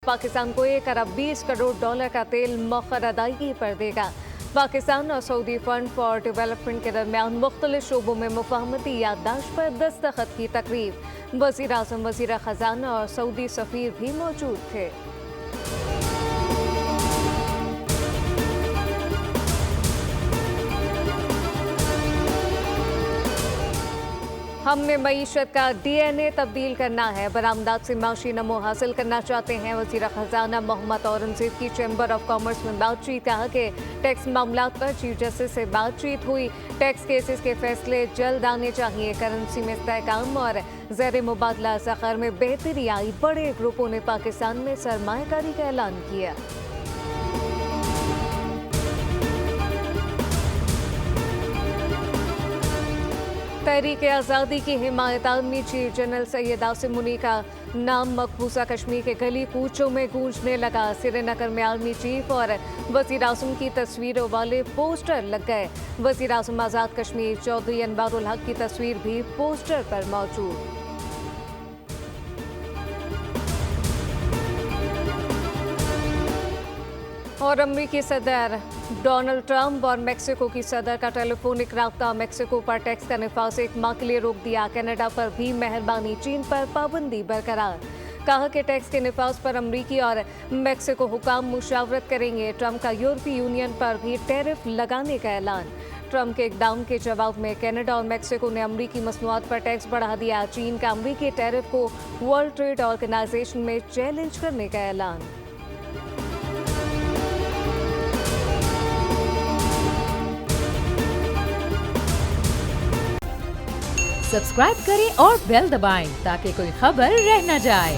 पाकिस्तान को 1 अरब 20 करोड़ डॉलर का तेल मौखर अदायगी पर देगा। पाकिस्तान और सऊदी फंड फॉर डेवलपमेंट के दरमियान मुख्तलिफ शोबों में मुफाहमती याददाश्त पर दस्तखत की तकरीब। वज़ीर आज़म, वज़ीर ख़ज़ाना और सऊदी सफ़ीर भी मौजूद थे। हमने मईशत का DNA तब्दील करना है, बरामदात से माशी नमो हासिल करना चाहते हैं। वज़ीर ख़ज़ाना मोहम्मद औरंगज़ेब की चैम्बर ऑफ कॉमर्स में बातचीत। कहा कि टैक्स मामलात पर चीफ जस्टिस से बातचीत हुई। टैक्स केसेस के फैसले जल्द आने चाहिए। करेंसी में इस्तेहकाम और ज़ेर मुबादला ज़ख़र में बेहतरी आई। बड़े ग्रुपों ने पाकिस्तान में सरमायाकारी का ऐलान किया। तहरीक आज़ादी की हिमायत army chief general Syed Asim Munir का नाम मकबूजा कश्मीर के गली कूचों में गूंजने लगा। श्रीनगर में आर्मी चीफ और वज़ीर आज़म की तस्वीरों वाले पोस्टर लग गए। वज़ीर आज़म आज़ाद कश्मीर चौधरी अनवारुल हक की तस्वीर भी पोस्टर पर मौजूद। और अमरीकी सदर डोनाल्ड ट्रंप और मेक्सिको की सदर का टेलीफोनिक रब्ता। मेक्सिको पर टैक्स का निफाज 1 माह के लिए रोक दिया। कनाडा पर भी मेहरबानी, चीन पर पाबंदी बरकरार। कहा कि टैक्स के निफाज पर अमरीकी और मेक्सिको हुकाम मुशावरत करेंगे। ट्रंप का यूरोपीय यूनियन पर भी टैरिफ लगाने का ऐलान। ट्रंप के इकदाम के जवाब में कनाडा और मेक्सिको ने अमरीकी मसनूआत पर टैक्स बढ़ा दिया। चीन का अमरीकी टैरिफ को वर्ल्ड ट्रेड ऑर्गेनाइजेशन में चैलेंज करने का ऐलान। सब्सक्राइब करें और बेल दबाएं ताकि कोई खबर रह न जाए।